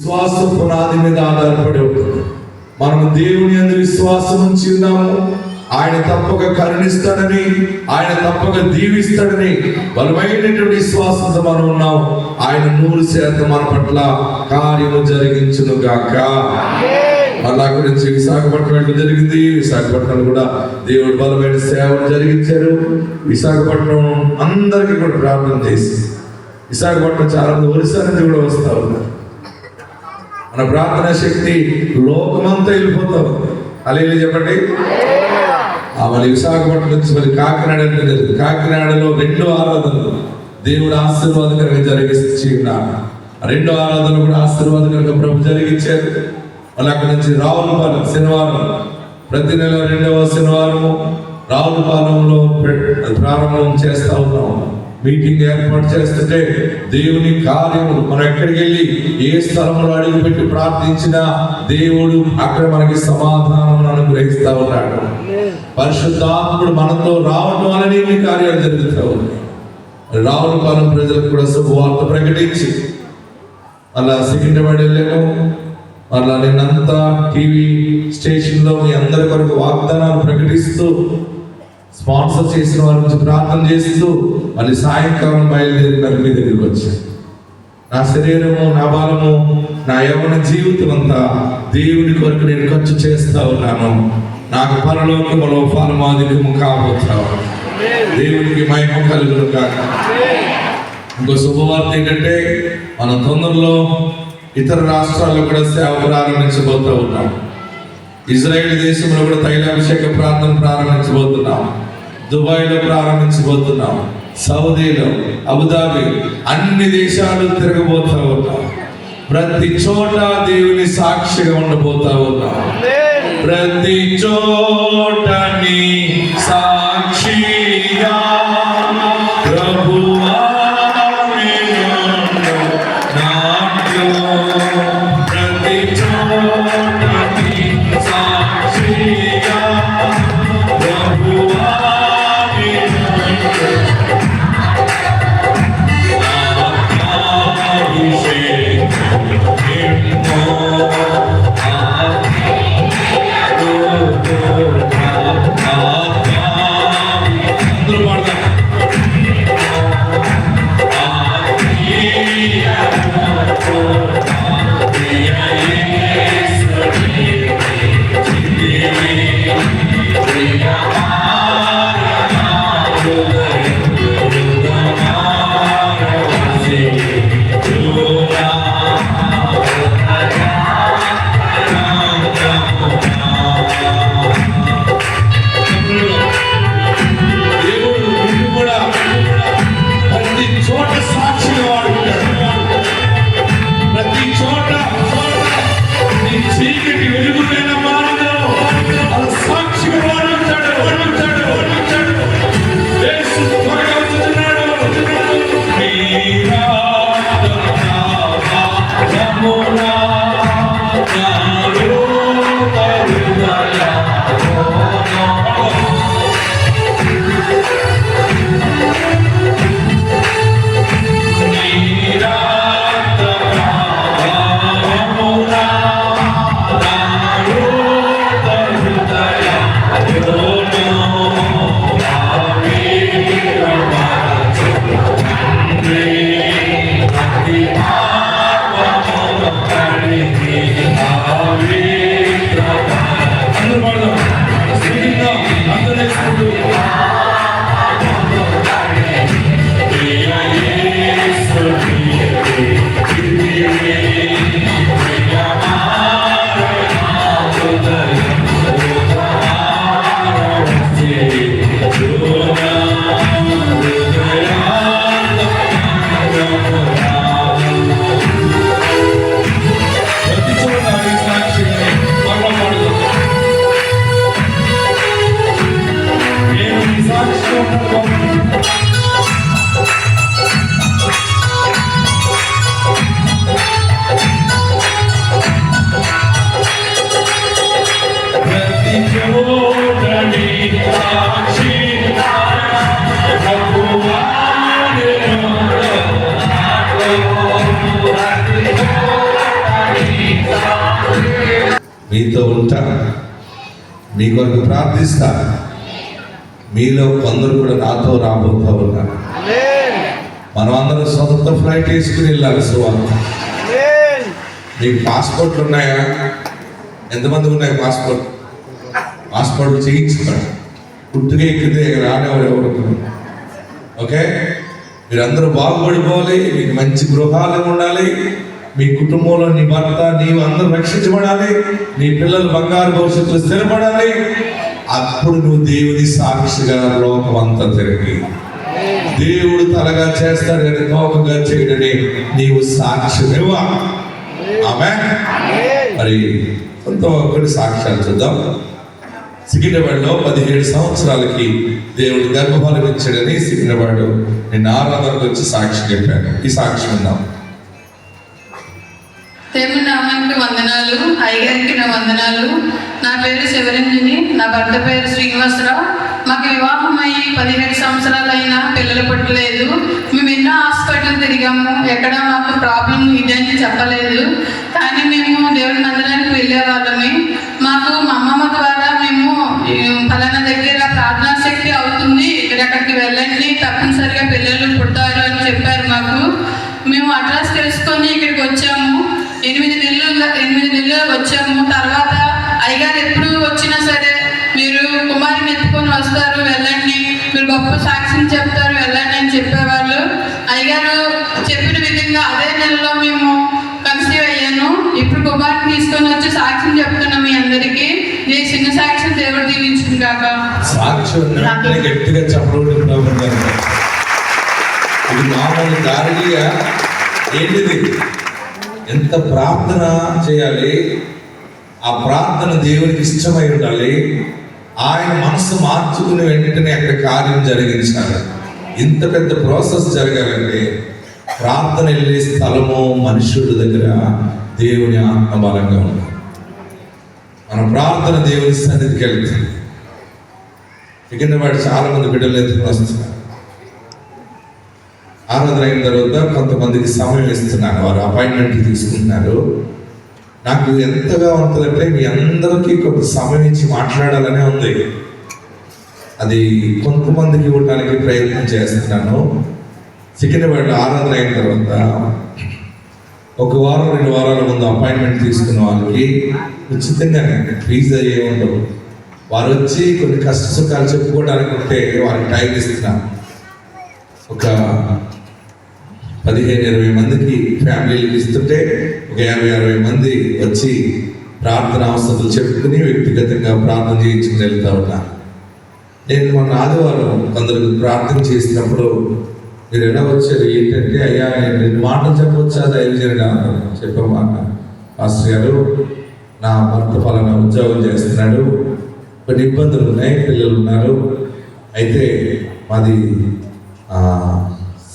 విశ్వాస పునాది మీద ఆధారపడి ఉంటుంది. మనం దేవుని యందు విశ్వాసం ఉంచి ఉన్నాము. ఆయన తప్పక కరుణిస్తాడని, ఆయన తప్పక దీవిస్తాడని బలమైనటువంటి విశ్వాసంతో మనం ఉన్నాం. ఆయన 100% మన పట్ల కార్యము జరిగించును గాక. అలా గురించి విశాఖపట్నం ఎట్లా జరిగింది, విశాఖపట్నం కూడా దేవుడు బలమైన సేవలు జరిగించారు. విశాఖపట్నం అందరికీ కూడా ప్రార్థన చేసి, విశాఖపట్నం చాలా మంది ఒరిస్సా నుంచి కూడా వస్తా ఉన్నారు. మన ప్రార్థన శక్తి లోకమంతా వెళ్ళిపోతాం. అలా చెప్పండి. మళ్ళీ విశాఖపట్నం నుంచి మళ్ళీ కాకినాడ జరిగింది. కాకినాడలో 2 ఆరాధనలు దేవుడు ఆశీర్వాదకరంగా జరిగించి ఉన్నారు. 2 ఆరాధనలు కూడా ఆశీర్వాదకరంగా ప్రభు జరిగించారు. మళ్ళీ అక్కడి నుంచి రావులపాలెం శనివారం, ప్రతి నెల 2వ శనివారము రావులపాలెంలో ప్రారంభం చేస్తా ఉన్నాం. మీటింగ్ ఏర్పాటు చేస్తుంటే దేవుని కార్యములు మనం ఎక్కడికి వెళ్ళి ఏ స్థలంలో అడుగు పెట్టి ప్రార్థించినా దేవుడు అక్కడ మనకి సమాధానం అనుగ్రహిస్తా ఉన్నాడు. పరిశుద్ధాత్ముడు మనతో రావడం వలన ఈ కార్యాలు జరుగుతూ ఉన్నాయి. రావులపాలెం ప్రజలకు కూడా శుభవార్త ప్రకటించి అలా సికింద్రాబాద్ వెళ్ళాను. అలా నిన్నంతా టీవీ స్టేషన్లో మీ అందరి కొరకు వాగ్దానాలు ప్రకటిస్తూ, స్పాన్సర్ చేసిన వారి నుంచి ప్రార్థన చేస్తూ మళ్ళీ సాయంకాలం బయలుదేరి మీ దగ్గరికి వచ్చాను. నా శరీరము, నా బలము, నా యవ్వన జీవితం అంతా దేవుని కొరకు నేను ఖర్చు చేస్తా ఉన్నాను. నాకు పరలోకములో ఫలమాధికము కాబోతావు. దేవునికి మహిమ కలుగును గాక. ఇంకో శుభవార్త ఏంటంటే, మనం తొందరలో ఇతర రాష్ట్రాల్లో కూడా సేవ ప్రారంభించబోతూ ఉన్నాం. ఇజ్రాయేల్ దేశంలో కూడా తైలాభిషేక ప్రార్థన ప్రారంభించబోతున్నాం. దుబాయ్లో ప్రారంభించబోతున్నాం. సౌదీలో, అబుదాబి, అన్ని దేశాలు తిరగబోతా ఉన్నాం. ప్రతి చోట దేవుని సాక్షిగా ఉండబోతా ఉన్నాం. ప్రతి చోట నీ సాక్షిగా ప్రభువా ప్రతి చోట నీ సాక్షిగా ప్రభువా మీతో ఉంటా, మీ కొరకు ప్రార్థిస్తా. మీలో కొందరు కూడా నాతో రాబోతా ఉన్నారు. మనం అందరం సొంత ఫ్లైట్ వేసుకుని వెళ్ళాలి. సువార్త. మీకు పాస్పోర్ట్లు ఉన్నాయా? ఎంతమంది ఉన్నాయి పాస్పోర్ట్లు చేయించుకోండి. పుట్టుగా ఎక్కితే రానివారు ఎవరు. ఓకే, మీరందరూ బాగుపడిపోవాలి. మీకు మంచి గృహాలు ఉండాలి. మీ కుటుంబంలో నీ భర్త, నీవు అందరూ రక్షించబడాలి. నీ పిల్లలు బంగారు భవిష్యత్తులో స్థిరపడాలి. అప్పుడు నువ్వు దేవుని సాక్షిగా లోకం అంతా తిరిగి దేవుడు తలగా చేస్తాడని తోకగా చేయడని నీవు సాక్ష్యమివ్వ. ఆమేన్. మరి కొన్ని సాక్ష్యాలు చూద్దాం. సికింద్రాబాద్లో 17 సంవత్సరాలకి దేవుడు గర్భఫలం ఇచ్చాడని సికింద్రాబాద్ నేను ఆరాధనకు వచ్చి సాక్షి చెప్పాను. ఈ సాక్షి ఉందాం. దేవుని నామానికి వందనాలు. అయ్యగారికి నా వందనాలు. నా పేరు శివరంజని, నా భర్త పేరు శ్రీనివాసరావు. మాకు వివాహం అయ్యి 17 సంవత్సరాలైనా పిల్లలు పుట్టలేదు. మేము ఎన్నో హాస్పిటల్ తిరిగాము, ఎక్కడ మాకు ప్రాబ్లం ఇదని చెప్పలేదు. కానీ మేము దేవుని మందిరానికి వెళ్ళే వాళ్ళమే. మాకు మా అమ్మమ్మ ద్వారా మేము ఫలానా దగ్గర ప్రార్థనా శక్తి అవుతుంది, అక్కడికి వెళ్ళండి, తప్పనిసరిగా పిల్లలు పుడతారు అని చెప్పారు మాకు. మేము అడ్రస్ తెలుసుకొని ఇక్కడికి వచ్చాము. 8 నెలలు వచ్చాము. తర్వాత అయ్యగారు ఎప్పుడు వచ్చినా సరే మీరు కుమారుని ఎత్తుకొని వస్తారు, వెళ్ళండి, మీరు గొప్ప సాక్ష్యం చెప్తారు, వెళ్ళండి అని చెప్పేవాళ్ళు. అయ్యగారు చెప్పిన విధంగా అదే నెలలో మేము కన్సీవ్ అయ్యాను. ఇప్పుడు కుమారుని తీసుకొని వచ్చి సాక్ష్యం చెప్తున్నాం మీ అందరికీ. ఈ చిన్న సాక్ష్యం దేవుడు దీవించుకుంటాక. సాక్ష్యం గట్టిగా చెప్పడం ఇది మామూలు దారిగా ఏంటిది? ఎంత ప్రార్థన చేయాలి, ఆ ప్రార్థన దేవునికి ఇష్టమై ఉండాలి. ఆయన మనసు మార్చుకుని వెంటనే అక్కడ కార్యం జరిగించాలి. ఇంత పెద్ద ప్రాసెస్ జరగాలంటే ప్రార్థన వెళ్ళే స్థలము మనుషుల దగ్గర దేవుని ఆత్మ బలంగా ఉంది. మన ప్రార్థన దేవుని సన్నిధికి వెళ్తుంది. ఇక వాడు చాలా మంది బిడ్డలు ఎత్తుకుని వస్తున్నారు. ఆరాధన అయిన తర్వాత కొంతమందికి సమయం ఇస్తున్నారు, వారు అపాయింట్మెంట్ తీసుకుంటున్నారు. నాకు ఎంతగా ఉంటుందంటే మీ అందరికీ కొంత సమయం ఇచ్చి మాట్లాడాలనే ఉంది. అది కొంతమందికి ఇవ్వడానికి ప్రయత్నం చేస్తున్నాను. సికింద్రాబాద్లో ఆరాధన అయిన తర్వాత 1 వారం 2 వారాల ముందు అపాయింట్మెంట్ తీసుకున్న వాళ్ళకి ఉచితంగానే, ఫీజు అయ్యే ఉండవు. వారు వచ్చి కొన్ని కష్ట సుఖాలు చెప్పుకోవడానికి ఉంటే వారికి టైం ఇస్తున్నాను. ఒక 15-20 మందికి ఫ్యామిలీకి ఇస్తుంటే ఒక 50-60 మంది వచ్చి ప్రార్థన అవసరాలు చెప్పుకుని వ్యక్తిగతంగా ప్రార్థన చేయించుకుని వెళ్తూ ఉన్నాను. నేను మొన్న ఆదివారం కొందరికి ప్రార్థన చేసినప్పుడు మీరు ఎలా వచ్చారు ఏంటంటే, అయ్యా నేను 2 మాటలు చెప్పవచ్చా దైవజనుడా చెప్పమాట. పాస్టర్ గారు, నా భర్త ఫలానా ఉద్యోగం చేస్తున్నాడు, కొన్ని ఇబ్బందులు ఉన్నాయి, పిల్లలు ఉన్నారు, అయితే మాది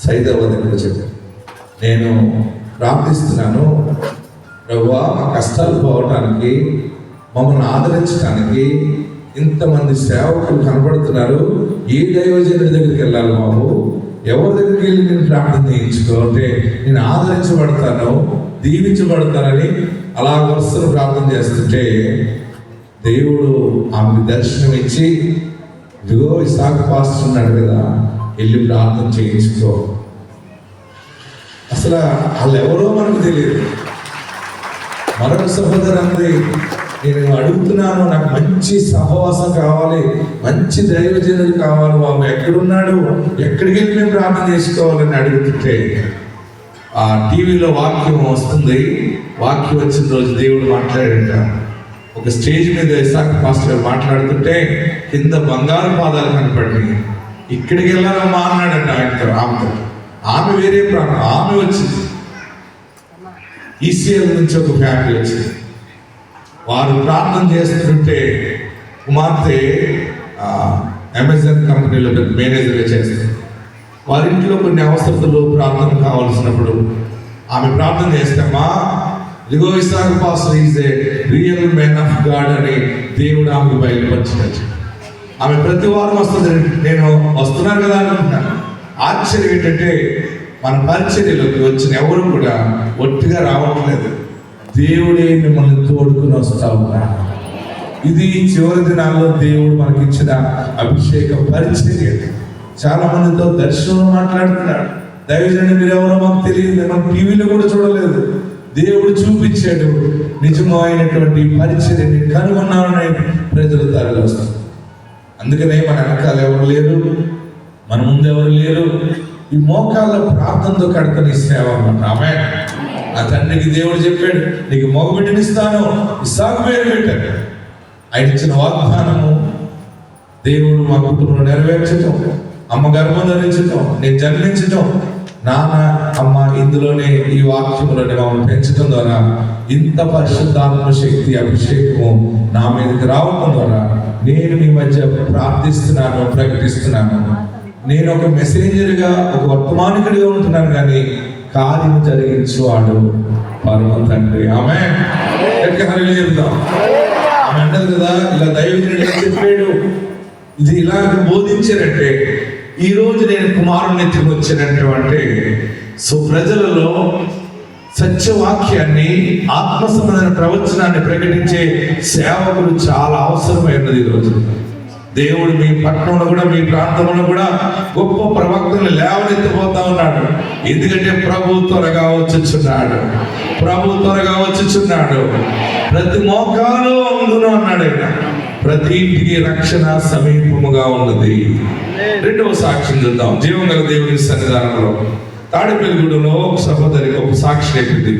సైదాబాద్ దగ్గర చెప్పారు. నేను ప్రార్థిస్తున్నాను ప్రభువా, మా కష్టాలు పోవటానికి, మమ్మల్ని ఆదరించడానికి ఇంతమంది సేవకులు కనబడుతున్నారు. ఏ దైవజనుడి దగ్గరికి వెళ్ళాలి బాబు, ఎవరి దగ్గరికి వెళ్ళి నేను ప్రార్థన చేయించుకో అంటే నేను ఆదరించబడతాను, దీవించబడతానని అలా వరుసలు ప్రార్థన చేస్తుంటే దేవుడు ఆమెకు దర్శనం ఇచ్చి, ఇదిగో ఇసాక్ పాస్టర్ ఉన్నాడు కదా, వెళ్ళి ప్రార్థన చేయించుకో. అసలు వాళ్ళు ఎవరో మనకు తెలియదు. మరొక సహోదరు అంది, నేను అడుగుతున్నాను, నాకు మంచి సహవాసం కావాలి, మంచి దైవజనుడు కావాలి బాబు, ఎక్కడున్నాడు, ఎక్కడికి వెళ్ళి మేము ప్రార్థన చేసుకోవాలని అడుగుతుంటే ఆ టీవీలో వాక్యం వస్తుంది. వాక్యం వచ్చిన రోజు దేవుడు మాట్లాడంట. ఒక స్టేజ్ మీద ఇసాక్ పాస్టర్ గారు మాట్లాడుతుంటే కింద బంగారు పాదాలు కనపడి, ఇక్కడికి వెళ్ళాలమ్మా అన్నాడంట ఆయనతో. ఆమె వేరే ప్రాంతం, ఆమె వచ్చింది. ఈసీఎల్ నుంచి ఒక ఫ్యామిలీ వచ్చింది. వారు ప్రార్థన చేస్తుంటే కుమార్తె అమెజాన్ కంపెనీలో మేనేజర్గా చేస్తుంది. వారి ఇంట్లో కొన్ని అవసరతలు ప్రార్థన కావాల్సినప్పుడు ఆమె ప్రార్థన చేస్తామా, ఇదిగో Isaac pastor is a real man of God అని దేవుడు ఆమెకు బయలుపరిచినట్టు. ఆమె ప్రతి వారం వస్తుంది. నేను వస్తున్నాను కదా అనుకుంటున్నాను. ఆశ్చర్యం ఏంటంటే మన పరిచర్యలోకి వచ్చిన ఎవరు కూడా ఒట్టిగా రావట్లేదు. దేవుడే మిమ్మల్ని తోడుకుని వస్తా ఉన్నాడు. ఇది చివరి దినాల్లో దేవుడు మనకిచ్చిన అభిషేక పరిచర్య. చాలా మందితో దర్శనం మాట్లాడుతున్నాడు. దైవజనుడు మీరెవరో మాకు తెలియదు, మనం టీవీలో కూడా చూడలేదు. దేవుడు చూపించాడు నిజమైనటువంటి పరిచర్యని కనుగొన్నామని ప్రజలు తరలి వస్తారు. అందుకనే మన వెనకాల ఎవరు లేరు, మన ముందు ఎవరు లేరు. ఈ మోకాళ్ళ ప్రార్థనతో కడతని సేవ అన్నమాట. ఆమె ఆ తండ్రికి దేవుడు చెప్పాడు, నీకు మగబిడ్డనిస్తాను, ఇస్సాకు పేరు పెట్టాడు. ఆయన ఇచ్చిన వాగ్దానము దేవుడు మా కుటుంబంలో నెరవేర్చడం, అమ్మ గర్భం ధరించడం, నేను జన్మించడం, నాన్న అమ్మ ఇందులోనే ఈ వాక్యంలోనే మమ్మల్ని పెంచడం ద్వారా ఇంత పరిశుద్ధాత్మ శక్తి అభిషేకము నా మీదకి రావడం ద్వారా నేను మీ మధ్య ప్రార్థిస్తున్నాను, ప్రకటిస్తున్నాను. నేను ఒక మెసేంజర్గా, ఒక వర్తమానికుడిగా ఉంటున్నాను, కానీ కార్యం జరిగించేవాడు పరమ తండ్రి. ఆమె హల్లెలూయా చెప్తాం. ఆమె అంటది కదా, ఇలా దైవజనుడిగా చెప్పాడు, ఇది ఇలా బోధించారంటే ఈ రోజు నేను కుమారుని ఎత్తుకు వచ్చానంటే సో ప్రజలలో సత్యవాక్యాన్ని, ఆత్మ సంబంధమైన ప్రవచనాన్ని ప్రకటించే సేవకులు చాలా అవసరమైనది. ఈరోజు దేవుడు మీ పట్టణంలో కూడా, మీ ప్రాంతంలో కూడా గొప్ప ప్రవక్తలు లేవనెత్తిపోతా ఉన్నాడు. ఎందుకంటే ప్రభు త్వరగా వచ్చుచున్నాడు, ప్రభు త్వరగా వచ్చుచున్నాడు. ప్రతి మోకాలు అందును అన్నాడు ఆయన. ప్రతి ఇంటికి రక్షణ సమీపముగా ఉన్నది. రెండవ సాక్ష్యం చూద్దాం. జీవం గల దేవుని సన్నిధానంలో తాడిపల్లిగూడలో ఒక సహోదరికి ఒక సాక్షి చెప్పింది.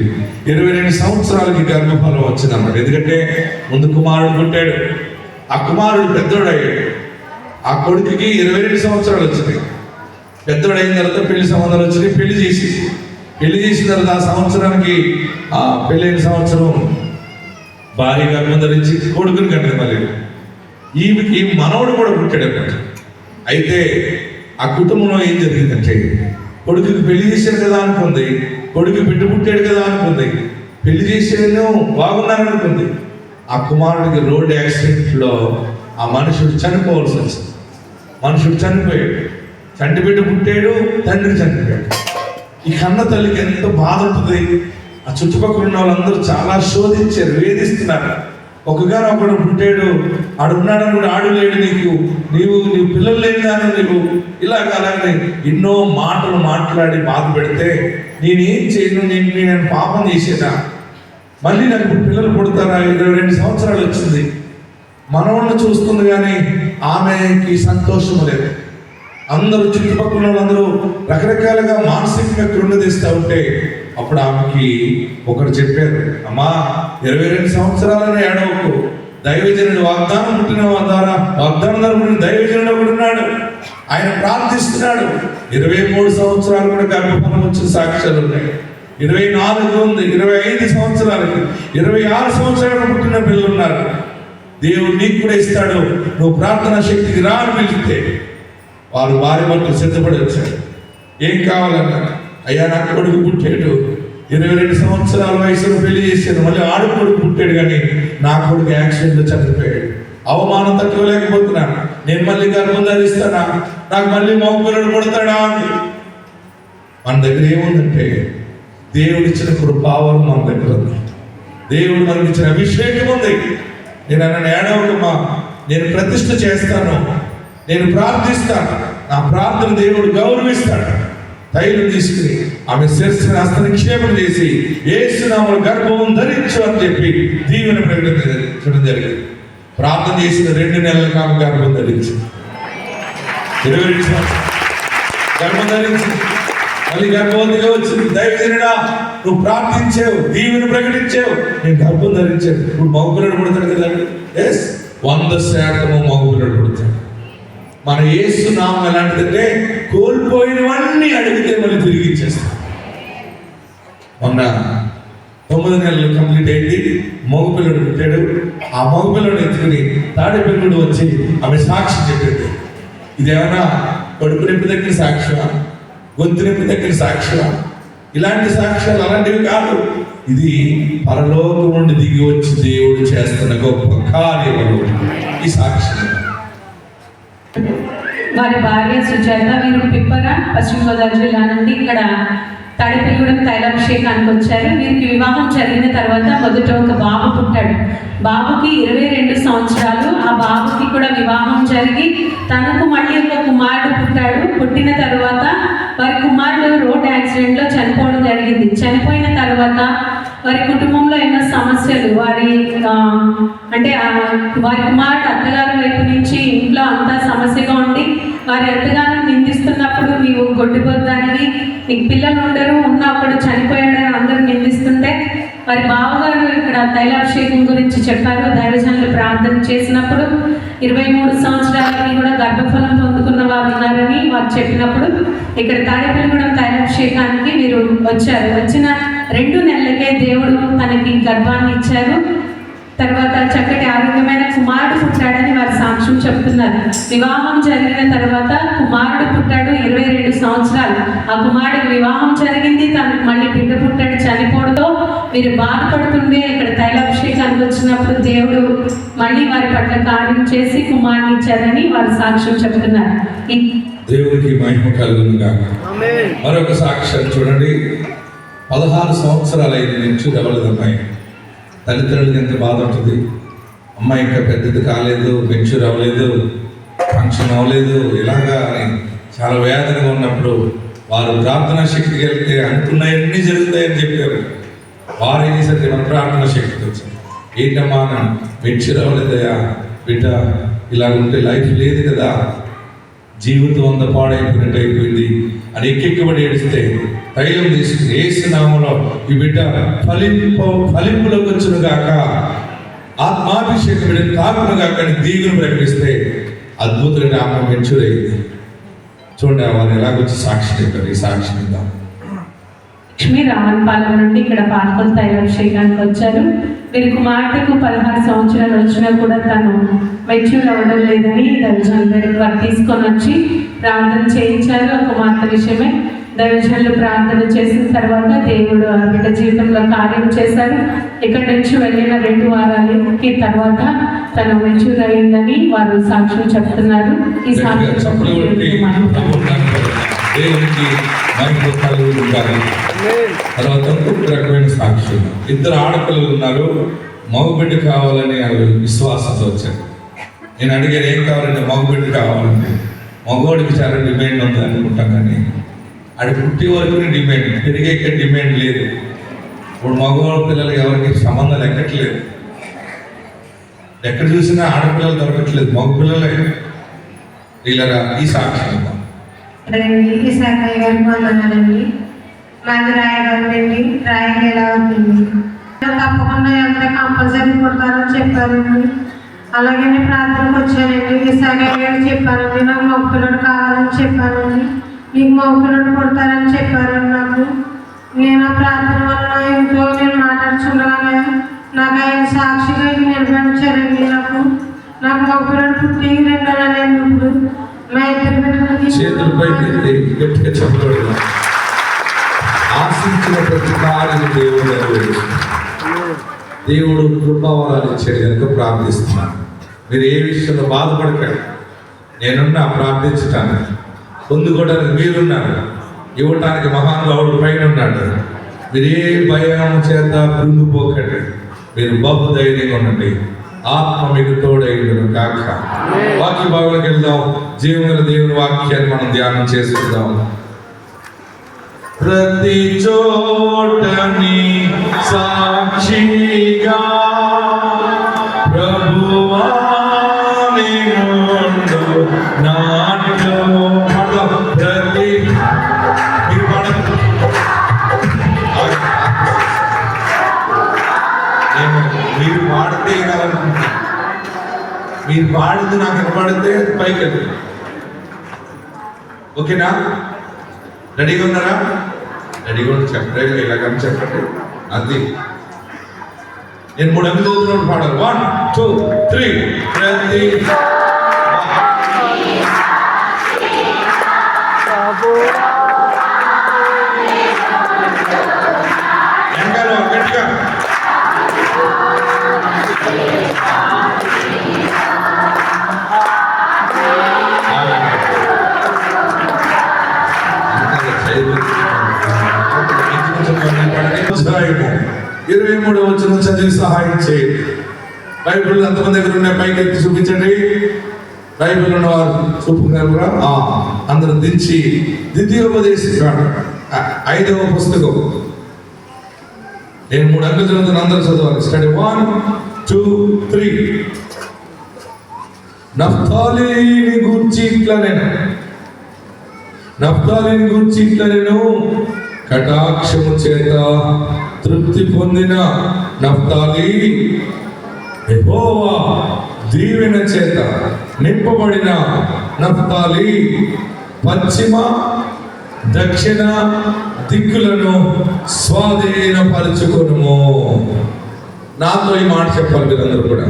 22 సంవత్సరాలకి గర్భఫలం వచ్చిందన్నమాట. ఎందుకంటే ముందు కుమారుడు పుట్టాడు, ఆ కుమారుడు పెద్దోడు అయ్యాడు. ఆ కొడుకుకి 22 సంవత్సరాలు వచ్చినాయి. పెద్దోడు అయిన తర్వాత పెళ్లి సంబంధాలు వచ్చినాయి. పెళ్లి చేసిన తర్వాత ఆ సంవత్సరానికి, ఆ పెళ్ళైన సంవత్సరం భార్య గర్భం ధరించి కొడుకుని కన్నది. మళ్ళీ ఈమెకి మనవడు కూడా పుట్టాడు అన్నమాట. అయితే ఆ కుటుంబంలో ఏం జరిగిందంటే, కొడుకుకి పెళ్లి చేశాడు కదా అనుకుంది, కొడుకు బిడ్డ పుట్టాడు కదా అనుకుంది, పెళ్లి చేసేను బాగున్నారనుకుంది. ఆ కుమారుడికి రోడ్ యాక్సిడెంట్లో ఆ మనుషుడు చనిపోవాల్సి వచ్చింది. మనుషుడు చనిపోయాడు. చంటి బిడ్డ పుట్టాడు, తండ్రి చనిపోయాడు. ఈ కన్న తల్లికి ఎంత బాధ ఉంటుంది. ఆ చుట్టుపక్కల ఉన్న వాళ్ళందరూ చాలా శోధించారు, వేధిస్తున్నారు. ఒకగానొకడు పుట్టాడు, ఆడున్నాడని కూడా ఆడు లేడు, నీవు పిల్లలు లేదాను, నీవు అలాగే ఎన్నో మాటలు మాట్లాడి బాధ పెడితే నేనేం చేయను, నేను పాపం చేసేదా, మళ్ళీ నాకు ఇప్పుడు పిల్లలు పుడతారా? 22 సంవత్సరాలు వచ్చింది, మనవాళ్ళని చూస్తుంది, కానీ ఆమెకి సంతోషం లేదు. అందరూ చుట్టుపక్కల వాళ్ళందరూ రకరకాలుగా మానసికంగా కృంగదీస్తూ ఉంటే అప్పుడు ఆమెకి ఒకరు చెప్పారు, అమ్మా 22 సంవత్సరాలని ఏడవకు, దైవజనుడు వాగ్దానం పుట్టిన ద్వారా పుట్టిన దైవజనుడు ఒకడు ఉన్నాడు, ఆయన ప్రార్థిస్తున్నాడు. 23 సంవత్సరాలు కూడా గర్భఫలం వచ్చిన సాక్ష్యాలు ఉన్నాయి. 24 ఉంది, 25 సంవత్సరాలకి, 26 సంవత్సరాలు పుట్టిన పిల్లలు ఉన్నారు. దేవుడు నీకు కూడా ఇస్తాడు, నువ్వు ప్రార్థన శక్తికి రా అని పిలిస్తే వారు భార్య భర్తలు సిద్ధపడి వచ్చారు. ఏం కావాలన్నారు? అయ్యా నాకు కొడుకు పుట్టాడు, 22 సంవత్సరాల వయసులో పెళ్లి చేశాను, మళ్ళీ ఆడు కొడుకు పుట్టాడు, కానీ నా కొడుకు యాక్సిడెంట్లో చనిపోయాడు, అవమానం తట్టుకోలేకపోతున్నాను, నేను మళ్ళీ గర్భం ధరిస్తానా, నాకు మళ్ళీ మగపిల్లడు పుడతాడా అని. మన దగ్గర ఏముందంటే దేవుడు ఇచ్చిన కృపావరం మన దగ్గర ఉంది, దేవుడు మనకి ఇచ్చిన అభిషేకం ఉంది. నేను అన్న ఏడవకమ్మా, నేను ప్రతిష్ఠ చేస్తాను, నేను ప్రార్థిస్తాను, నా ప్రార్థన దేవుడు గౌరవిస్తాడు. తైలం తీసుకుని ఆమె శిరస్సుని హస్తనిక్షేపం చేసి యేసునామములో గర్భం ధరించు అని చెప్పి దీవెన ప్రకటించడం జరిగింది. ప్రార్థన చేసిన 2 నెలలకు ఆమె గర్భం ధరించి 22 సంవత్సరాలు గర్భం ధరించి మళ్ళీ గర్భవతిగా వచ్చింది. దైవజనుడా నువ్వు ప్రార్థించావు, దీవెన ప్రకటించావు, నేను గర్భం ధరించాను, ఇప్పుడు మగపిల్లడు పుడతాడు కదండి. 100% మగపిల్లడు పుడతాడు. మన యేసు నామం ఎలాంటిదంటే కోల్పోయినవన్నీ అడిగితే మళ్ళీ తిరిగి ఇచ్చేస్తాం. మొన్న 9 నెలలు కంప్లీట్ అయింది, మగపిల్లడు పుట్టాడు. ఆ మగపిల్లడు ఎత్తుకుని తాడిపిల్లడు వచ్చి ఆమె సాక్షి చెప్పింది. ఇదేమన్నా కడుపు నొప్పి దగ్గర సాక్ష్యమా, గొంతు నొప్పి దగ్గర సాక్ష్యమా? ఇలాంటి సాక్ష్యాలు అలాంటివి కాదు. ఇది పరలోకం నుండి దిగి వచ్చి దేవుడు చేస్తున్న గొప్ప కార్యములు ఈ సాక్ష్యం. వారి భార్య సుజాత, వీరు పిప్పర, పశ్చిమ గోదావరి జిల్లా నుండి ఇక్కడ తాడేపల్లిగూడెం తైలాభిషేకానికి వచ్చారు. వీరికి వివాహం జరిగిన తర్వాత మొదట ఒక బాబు పుట్టాడు. బాబుకి 22 సంవత్సరాలు. ఆ బాబుకి కూడా వివాహం జరిగి తనకు మళ్ళీ ఒక కుమారుడు పుట్టాడు. పుట్టిన తర్వాత వారి కుమారుడు రోడ్ యాక్సిడెంట్లో చనిపోవడం జరిగింది. చనిపోయిన తర్వాత వారి కుటుంబంలో ఎన్నో సమస్యలు, వారి కుమారుడు అత్తగారి వైపు నుంచి ఇంట్లో అంతా సమస్యగా ఉండి వారి అత్తగారిని నిందిస్తున్నప్పుడు నీవు గొడ్డిపోద్దానివి, నీకు పిల్లలు ఉండరు, ఉన్న ఒకడు చనిపోయాడని అందరూ నిందిస్తుంటే వారి బావగారు ఇక్కడ తైలాభిషేకం గురించి చెప్పారు. దైవజనులు ప్రార్థన చేసినప్పుడు 23 సంవత్సరాలకి కూడా గర్భఫలం పొందుకున్న వారు ఉన్నారని వారు చెప్పినప్పుడు ఇక్కడ తాడేపల్లిగూడెం తైలాభిషేకానికి మీరు వచ్చారు. వచ్చిన 2 నెలలకే దేవుడు తనకి గర్భాన్ని ఇచ్చారు. తర్వాత చక్కటి ఆరోగ్యమైన కుమారుడు పుట్టాడని వారి సాక్ష్యం చెప్తున్నారు. వివాహం జరిగిన తర్వాత కుమారుడు పుట్టాడు, 22 సంవత్సరాలు. ఆ కుమారుడికి వివాహం జరిగింది, తనకు మళ్ళీ బిడ్డ పుట్టాడు. చనిపోవడంతో మీరు బాధపడుతుండే ఇక్కడ తైలాభిషేకానికి వచ్చినప్పుడు దేవుడు మళ్ళీ వారి పట్ల కార్యం చేసి కుమారుని ఇచ్చారని వారి సాక్ష్యం చెప్తున్నారు. దేవునికి మహిమ కలుగును గాక. మరొక సాక్ష్యం చూడండి. 16 సంవత్సరాలు అయింది నుంచి రవలదు అమ్మాయి. తల్లిదండ్రులకి ఎంత బాధ ఉంటుంది. అమ్మాయి ఇంకా పెద్దది కాలేదు, మెచ్యూర్ అవ్వలేదు, ఫంక్షన్ అవ్వలేదు, ఇలాగా అని చాలా వేదనగా ఉన్నప్పుడు వారు ప్రార్థనా శక్తికి వెళ్తే అనుకున్నవన్నీ జరుగుతాయని చెప్పారు. వారు ఏం చేశారు? మన ప్రార్థనా శక్తికి వచ్చింది. ఏంటమ్మా మెచ్యూర్ అవ్వలేదయా బిడ్డ, ఇలా ఉంటే లైఫ్ లేదు కదా, జీవితం అంతా పాడైపోయినట్టు అయిపోయింది అని ఎక్కెక్కబడి ఏడిస్తే తైలం తీసుకుని ఏసునామములో ఈ బిడ్డ ఫలింపులోకి వచ్చును గాక, ఆత్మాభిషేకం బిడ్డను తాకును గాక అని దీవును ప్రకటిస్తే అద్భుతమైన ఆత్మ మెచ్యూర్ అయింది. చూడండి వారు ఎలాగొచ్చి సాక్షి చెప్పారు. ఈ సాక్షి మీద లక్ష్మి రావణపాలెం నుండి ఇక్కడ పాల్గొని తైలాభిషేకానికి వచ్చారు. వీరి కుమార్తెకు 16 సంవత్సరాలు వచ్చినా కూడా తను మెచ్యూర్ అవ్వడం లేదని దైవజనులు వారు తీసుకొని వచ్చి ప్రార్థన చేయించారు. ఆ కుమార్తె విషయమే దైవజనులు ప్రార్థన చేసిన తర్వాత దేవుడు ఆ బిడ్డ జీవితంలో కార్యం చేశారు. ఇక్కడి నుంచి వెళ్ళిన 2 వారాలకి తర్వాత తను మెచ్యూర్ అయిందని వారు సాక్ష్యం చెప్తున్నారు. ఈ సాక్ష్యం దేవునికి తర్వాత ఇంకొక రకమైన సాక్ష్యం. 2 ఆడపిల్లలు ఉన్నారు. మగబిడ్డ కావాలని వాళ్ళు విశ్వాసంతో వచ్చారు. నేను అడిగాను, ఏం కావాలంటే మగబిడ్డ కావాలంటే. మగవాడికి చాలా డిమాండ్ ఉంది అనుకుంటాం, కానీ అది పుట్టి వరకు డిమాండ్, పెరిగేక డిమాండ్ లేదు. ఇప్పుడు మగవాళ్ళ పిల్లలు ఎవరికి సంబంధాలు ఎక్కట్లేదు. ఎక్కడ చూసినా ఆడపిల్లలు దొరకట్లేదు, మగ పిల్లలే. వీళ్ళగా ఈ సాక్ష్యం ఈ శాఖయ్య గారికి వందనాలండి. మాది రాయగారండి. రాయలు ఎలా అవుతుంది తప్పకుండా ఎంత కంపల్సరీ కొడతారని చెప్పారండి. అలాగే నేను ప్రార్థనకు వచ్చానండి. ఈ శాఖయ్య గారు చెప్పానండి, నాకు మొక్కపిల్లడు కావాలని చెప్పానండి. మీకు మొక్కపిల్లడు కొడతారని చెప్పారండి. నేను ఆ ప్రార్థన వల్ల ఎంతో నేను మాట్లాడుచుండగానే నాకు ఆయన సాక్షిగా నిలబడించారండి. నాకు మొక్కపిల్లడు పుట్టి 2 నెలలైంది. ఇప్పుడు మా 2 బిడ్డలకి చేతులపై గట్టిగా చెప్పడం ఆశించిన ప్రతి కార్యం దేవుడు కృపావరాలు ఇచ్చాడు కనుక ప్రార్థిస్తున్నాను. మీరు ఏ విషయంలో బాధపడకండి, నేనున్నా ప్రార్థించటానికి, పొందుకోవడానికి మీరున్నారు, ఇవ్వటానికి మహానుభావుడు పైన ఉన్నాడు. మీరు ఏ భయం చేత కృంగిపోకండి, మీరు బహు ధైర్యంగా ఉండండి. ఆత్మ మీకు తోడైండును కాక. వాక్య భాగంలోకి వెళ్దాం. జీవన దేవుని వాక్యాన్ని మనం ధ్యానం చేసుకుందాం. ప్రతి చోటని సాక్షిగా ప్రభువా నిన్ను నాట్లో ప్రతి మీరు పాడితే మీరు పాడింది నాకు వినపడితే పైకి వెళ్తుంది. ఓకేనా? రెడీగా ఉన్నారా? రెడీగా ఉండి చెప్పలేదు, ఇలాగని చెప్పండి. అది నేను 3 అంగుళాలు పాడాలి. 1 2 3 ప్రతి ఎంగాలో గట్టిగా చదివి సహాయం చేయండి. బైబిల్ ఎంతమంది దగ్గర ఉన్నాయి? పైకి ఎత్తి చూపించండి. బైబిల్ ఉన్నవారు చూపుగలరా? అందరం దించి ద్వితీయోపదేశకాండం 5వ పుస్తకం. నేను 3 అంకెలు చదువుతాను, అందరూ చదవాలి. స్టడీ 1, 2, 3. నఫ్తాలీని గూర్చి ఇట్లా నేను కటాక్షము చేత తృప్తి పొందిన నఫ్తాలి, యెహోవా దీవెన చేత నింపబడిన నఫ్తాలి, పశ్చిమ దక్షిణ దిక్కులను స్వాధీనపరచుకొనుము. నాతో ఈ మాట చెప్పాలి మీరందరూ కూడా.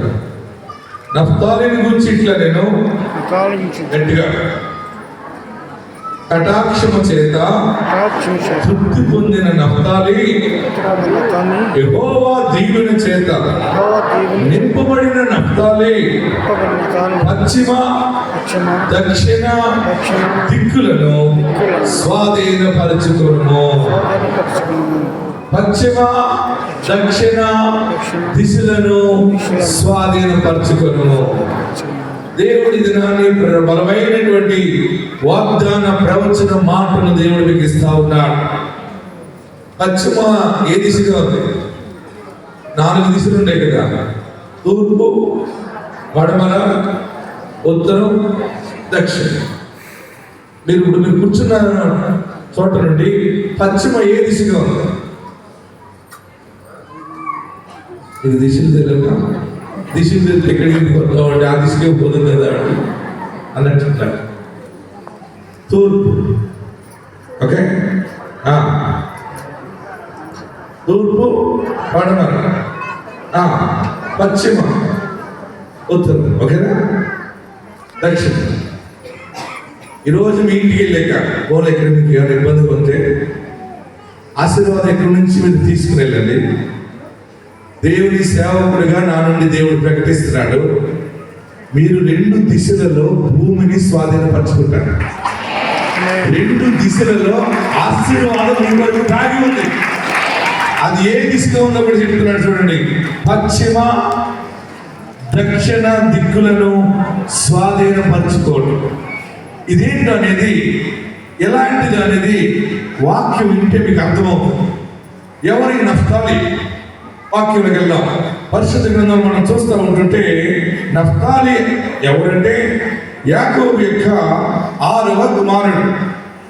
నఫ్తాలిని గురించి ఇట్లా నేను గట్టిగా కటాక్షము చేత తృప్తి పొందిన నఫ్తాలి, యెహోవా దీవెన చేత నింపబడిన నఫ్తాలి, పశ్చిమ దక్షిణ దిక్కులను స్వాధీనపరచుకొనుము. పశ్చిమ దక్షిణ దిశలను స్వాధీనపరచుకొనుము. దేవుడి దినాన్ని బలమైనటువంటి వాగ్దాన ప్రవచన మాటను దేవుడు మీకు ఇస్తా ఉన్నాడు. పశ్చిమ ఏ దిశగా ఉంది? 4 దిశలు ఉంటాయి కదా. తూర్పు, పడమర, ఉత్తరం, దక్షిణం. మీరు కూర్చున్న చోట నుండి పశ్చిమ ఏ దిశగా ఉంది? ఇది దిశలు తెలియక దిశలు తెలిసి ఎక్కడికి పోతామండి, ఆ దిశకే పోతుంది కదా అన్నట్టు. తూర్పు, ఓకే, తూర్పు, పడమర, పశ్చిమ, ఉత్తరం, ఓకేనా, దక్షిణం. ఈరోజు మీ ఇంటికి వెళ్ళాక ఎక్కడ మీకు ఏమైనా ఇబ్బంది ఉంటే ఆశీర్వాదం ఎక్కడి నుంచి మీరు తీసుకుని వెళ్ళండి. దేవుని సేవకుడిగా నా నుండి దేవుడు ప్రకటిస్తున్నాడు, మీరు 2 దిశలలో భూమిని స్వాధీనపరచుకుంటారు. 2 దిశలలో ఆశీర్వాదం మీ వరకు దాగి ఉంది. అది ఏ దిశగా ఉందో కూడా చెప్తున్నాడు చూడండి. పశ్చిమ దక్షిణ దిక్కులను స్వాధీనపరచుకోవడం. ఇదేంటో అనేది, ఎలాంటిది అనేది వాక్యం వింటే మీకు అర్థమవుతుంది. ఎవరి నఫ్తాలి? వాక్యంలోకి వెళ్దాం. పరిశుద్ధ గ్రంథం మనం చూస్తూ ఉంటుంటే నఫ్తాలి ఎవరంటే యాకోబు యొక్క 6వ కుమారుడు.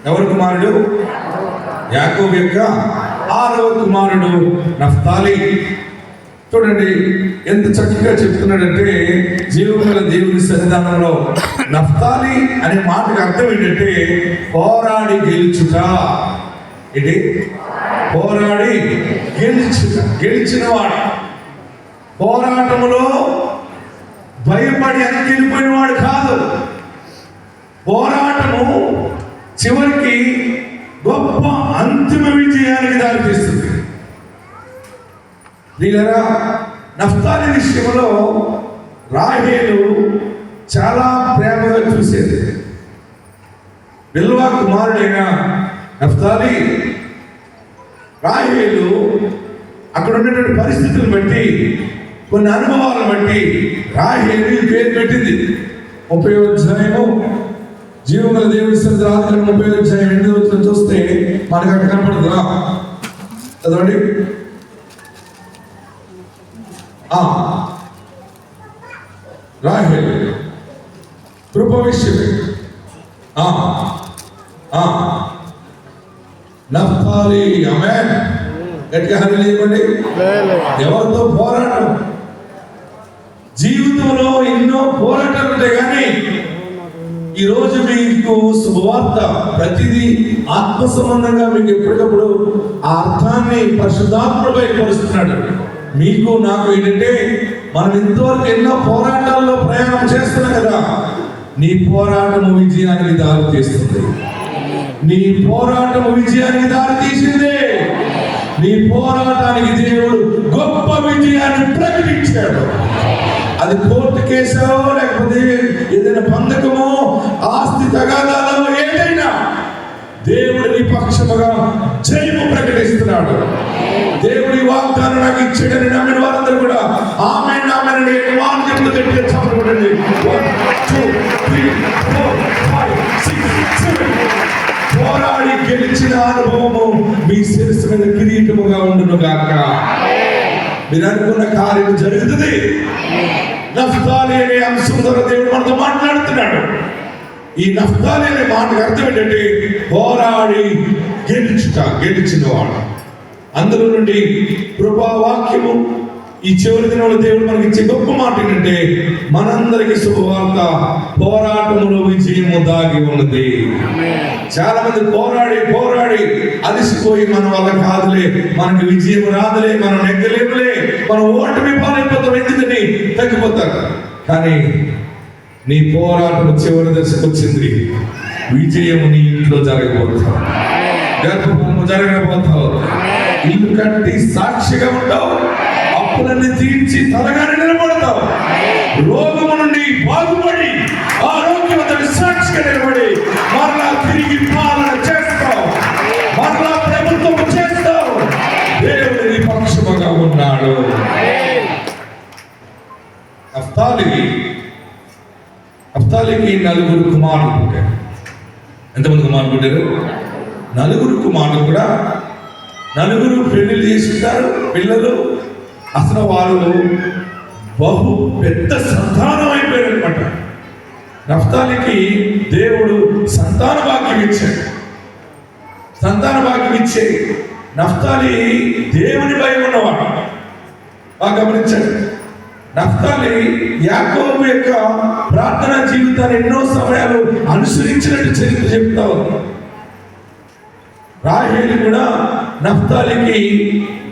ఎవరి కుమారుడు? యాకోబు యొక్క 6వ కుమారుడు నఫ్తాలి. చూడండి ఎంత చక్కగా చెప్తున్నాడంటే, జీవముల దేవుని సన్నిధానంలో నఫ్తాలి అనే మాటకు అర్థం ఏంటంటే పోరాడి గెలుచుట. ఇది పోరాడి గెలుచుట, గెలిచినవాడు. పోరాటములో భయపడి వెళ్ళిపోయిన వాడు కాదు. పోరాటము చివరికి గొప్ప అంతిమ విజయానికి దారితీస్తుంది. దీనిరా నఫ్తాలి విషయంలో రాహేలు చాలా ప్రేమగా చూసేది. బిల్వా కుమారుడైన నఫ్తాలి, రాహేలు అక్కడ ఉన్నటువంటి పరిస్థితులను బట్టి, కొన్ని అనుభవాలను బట్టి రాహేలు పేరు పెట్టింది. 30వ అధ్యాయము జీవముల దేవుని సన్నిధానం 30వ అధ్యాయం 8వ వచనం చూస్తే మనకు అక్కడ కనపడుతుందా? చదవండి. రాహేలు కృప విషయమే. నఫ్తాలి, ఆమేన్. గట్టిగా హల్లెలూయా. ఎవరితో పోరాటం? జీవితంలో ఎన్నో పోరాటాలు ఉంటాయి, కానీ ఈరోజు మీకు శుభవార్త, ప్రతిదీ ఆత్మ సంబంధంగా మీకు ఎప్పటికప్పుడు ఆ అర్థాన్ని పరిశుద్ధాత్ముడు బయటపరుస్తున్నాడు. మీకు నాకు ఏంటంటే, మనం ఇంతవరకు ఎన్నో పోరాటాల్లో ప్రయాణం చేస్తున్నాం కదా. నీ పోరాటము విజయానికి దారి తీస్తుంది. నీ పోరాటము విజయానికి దారి తీసిందే. నీ పోరాటానికి దేవుడు గొప్ప విజయాన్ని ప్రకటించాడు. అది కోర్టు కేసో, లేకపోతే ఏదైనా బంధకమో, ఆస్తి తగాదాలో, ఏదైనా దేవుడు నీ పక్షముగా జయము ప్రకటిస్తున్నాడు. దేవుడి వాగ్దానం నాకు ఇచ్చాడని నమ్మిన వారందరూ కూడా ఆమేన్ ఆమేన్ అని వాక్యంతో గట్టిగా చప్పట్లు. 1 2 3 4 5 6 7 పోరాడి గెలిచిన అనుభవము మీ శిరస్సు మీద కిరీటముగా ఉండును గాక. మీరు అనుకున్న కార్యం జరుగుతుంది. నఫ్తాలి అనే అంశం ద్వారా దేవుడు మనతో మాట్లాడుతున్నాడు. ఈ నఫ్తాలి అనే మాటకు అర్థం ఏంటంటే పోరాడి గెలిచిన వాడు. అందులో నుండి కృపావాక్యము ఈ చివరి దినంలో దేవుడు మనకి ఇచ్చే గొప్ప మాట ఏంటంటే మనందరికీ శుభవార్త, పోరాటములో విజయము దాగి ఉన్నది. చాలా మంది పోరాడి అలసిపోయి మన వల్ల కాదులే, మనకి విజయం రాదులే, మనం నెగ్గలేములే, మనం ఓటమి పాలైపోతాం, ఎందుకని తగ్గిపోతారు. కానీ నీ పోరాటం చివరి దశకు వచ్చింది. విజయము నీ ఇంట్లో జరగబోతావు, గర్భఫలము జరగబోతావు, ఇల్లు కట్టి సాక్షిగా ఉంటావు, అప్పులన్నీ తీర్చి తలగానే నిలబడతావు, రోగము నుండి బాగుపడి ఆరోగ్యవంతుడి సాక్షిగా నిలబడి మరలా తిరిగి పాలన చేస్తావు, మరలా ప్రభుత్వం చేస్తావు. దేవుడి పక్షముగా ఉన్నాడు. నఫ్తాలికి 4 కుమారులు పుట్టారు. ఎంతమంది కుమారులు పుట్టారు? 4 కుమారులు కూడా 4 పెళ్లిళ్ళు చేసుకుంటారు. పిల్లలు అసలు వారు బహు పెద్ద సంతానం అయిపోయారు అనమాట. నఫ్తాలికి దేవుడు సంతాన భాగ్యం ఇచ్చే నఫ్తాలి దేవుని భయం ఉన్నవాడు. బాగా గమనించండి. నఫ్తాలి యాకోబు యొక్క ప్రార్థనా జీవితాన్ని ఎన్నో సమయాలు అనుసరించినట్టు చరిత్ర చెప్తా ఉంది. రాహేలు కూడా నఫ్తాలికి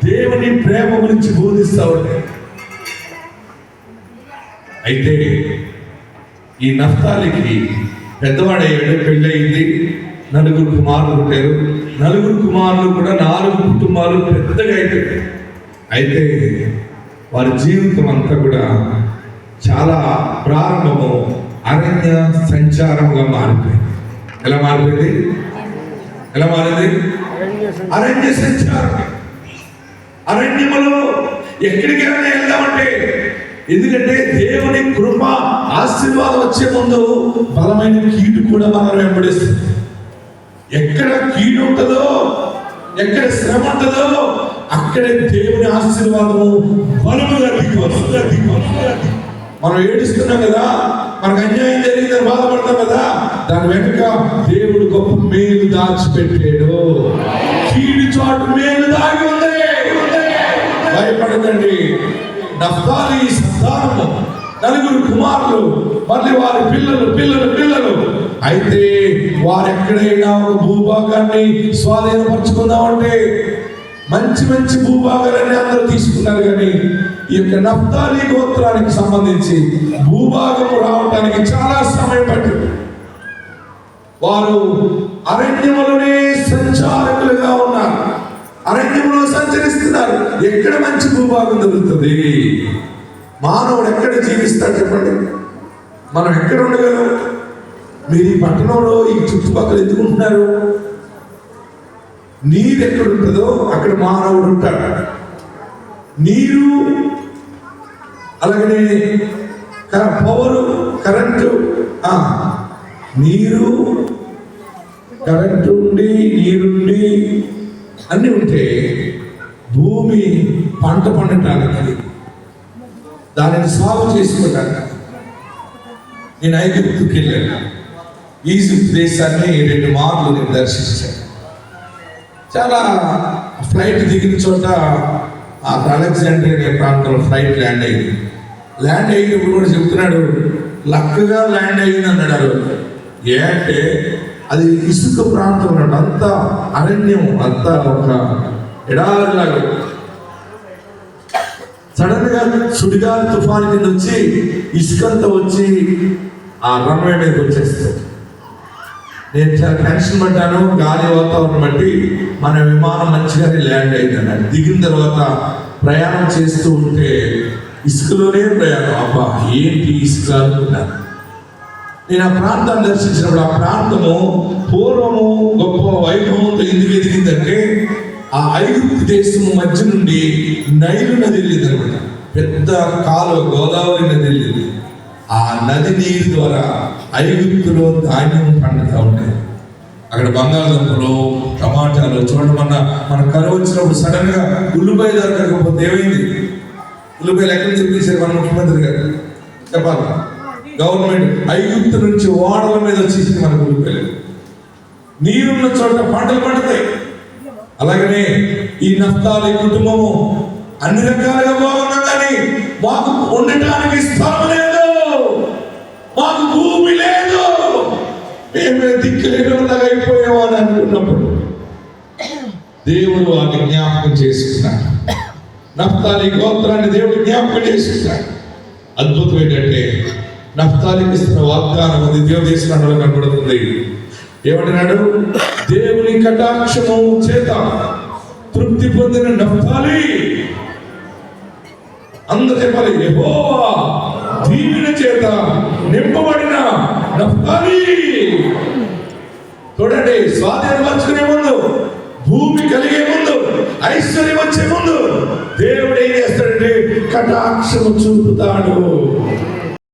దేవుని ప్రేమ గురించి బోధిస్తా ఉంటాయి. అయితే ఈ నఫ్తాలికి పెద్దవాడయ్యాడు, పెళ్ళయింది, 4 కుమారులు పుట్టారు. 4 కుమారులు కూడా 4 కుటుంబాలు పెద్దగా అయిపోయాయి. అయితే వారి జీవితం అంతా కూడా చాలా ప్రారంభము అరణ్య సంచారముగా మారిపోయింది. ఎలా మారింది? అరణ్య సంచారం. అరణ్యములో ఎక్కడికైనా వెళ్దామంటే, ఎందుకంటే దేవుని కృప ఆశీర్వాదం వచ్చే ముందు బలమైన కీడు కూడా మనం వెంబడిస్తుంది. ఎక్కడ కీడు ఉంటుందో, ఎక్కడ శ్రమ ఉంటుందో అక్కడే దేవుని ఆశీర్వాదము బలముగా దిగి వస్తుంది. మనం ఏడుస్తున్నాం కదా, మనకు అన్యాయం జరిగిందని బాధపడతాం కదా, దాని వెనుక దేవుడు గొప్ప మేలు దాచిపెట్టాడు. కీడు చాటు మేలు దాగి ఉంది. భయపడకండి. నఫ్తాలి సంతానము 4 కుమారులు, మళ్ళీ వారి పిల్లలు. అయితే వారు ఎక్కడైనా ఒక భూభాగాన్ని స్వాధీనపరచుకుందామంటే మంచి భూభాగాలన్నీ అందరూ తీసుకున్నారు. కానీ ఈ యొక్క నఫ్తాలి గోత్రానికి సంబంధించి భూభాగము రావడానికి చాలా సమయం పట్టింది. వారు అరణ్యములోనే సంచారకులుగా ఉన్నారు, అరణ్యంలో సంచరిస్తున్నారు. ఎక్కడ మంచి భూభాగం దొరుకుతుంది? మానవుడు ఎక్కడ జీవిస్తాడు చెప్పండి? మనం ఎక్కడ ఉండగలం? మీరు ఈ పట్టణంలో ఈ చుట్టుపక్కల ఎందుకుంటున్నారు? నీరు ఎక్కడ ఉంటుందో అక్కడ మానవుడు ఉంటాడు. నీరు, అలాగనే పవరు, కరెంటు, నీరు, కరెంటు ఉండి, నీరుండి అన్నీ ఉంటే భూమి పంట పండటానికి, దానిని సాగు చేసుకోవడానికి. నేను ఐగుప్తుకి వెళ్ళాను. ఈజిప్ట్ దేశాన్ని 2 మార్లు నేను దర్శించాను. చాలా ఫ్లైట్ దిగిన చోట అలెగ్జాండ్రియా ప్రాంతంలో ఫ్లైట్ ల్యాండ్ అయింది. ల్యాండ్ అయినప్పుడు కూడా చెప్తున్నాడు, లక్కగా ల్యాండ్ అయింది అన్నాడు. అంటే అది ఇసుక ప్రాంతం అన్నాడు. అంతా అరణ్యం, అంతా ఒక ఎడారిలాగా. సడన్ గా సుడిగాలి తుఫాను కింద వచ్చి ఇసుకంతా వచ్చి ఆ రన్వే మీదకి వచ్చేస్తుంది. నేను చాలా టెన్షన్ పడ్డాను. గాలి వాతావరణం బట్టి మన విమానం మంచిగానే ల్యాండ్ అయింది అన్నాడు. దిగిన తర్వాత ప్రయాణం చేస్తూ ఉంటే ఇసుకలోనే ప్రయాణం. అబ్బా ఏంటి ఇసుక అనుకున్నాను. నేను ఆ ప్రాంతాన్ని దర్శించినప్పుడు ఆ ప్రాంతము పూర్వము గొప్ప వైభవంతో ఎందుకు ఎదిగిందంటే ఆ ఐగుప్తు దేశం మధ్య నుండి నైలు నది వెళ్ళింది అనమాట. పెద్ద కాలువ, గోదావరి నది వెళ్ళింది. ఆ నది నీరు ద్వారా ఐగుప్తులో ధాన్యం పండుతూ ఉంటాయి. అక్కడ బంగాళదుంపలు, టమాటాలు చూడండి. మన కరువు వచ్చినప్పుడు సడన్ గా ఉల్లిపాయ దొరకకపోతే ఏమైంది? ఉల్లిపాయలు ఎక్కడ తెప్పించారు మన ముఖ్యమంత్రి గారు? చెప్పాలి. గవర్నమెంట్ ఐగుప్తు నుంచి ఓడల మీద వచ్చేసింది మనకు ఉల్లిపాయలు. నీరున్న చోట పంటలు పండుతాయి. అలాగనే ఈ నఫ్తాలి కుటుంబము అన్ని రకాలుగా బాగున్నా కానీ మాకు ఉండటానికి స్థలం లేదు, మాకు భూమి లేదు, మేమే దిక్కులేనిలాగా అయిపోయామో అని అనుకున్నప్పుడు దేవుడు వాటిని జ్ఞాపకం చేసుకున్నాడు. నఫ్తాలి గోత్రాన్ని దేవుడు జ్ఞాపకం చేసుకున్నాడు. అద్భుతం ఏంటంటే నఫ్తాలికి ఇస్తున్న వాగ్దానం ఉంది. దేవుడు చేసిన కనబడుతుంది. ఏమంటున్నాడు? దేవుని కటాక్షము చేత తృప్తి పొందిన నఫ్తాలి, అందరూ చెప్పాలి, యెహోవా దీవెన చేత నింపబడిన నఫ్తాలి. చూడండి, స్వాధీనపరుచుకునే ముందు, భూమి కలిగే ముందు, ఐశ్వర్యం వచ్చే ముందు దేవుడు ఏం చేస్తాడంటే కటాక్షము చూపుతాడు.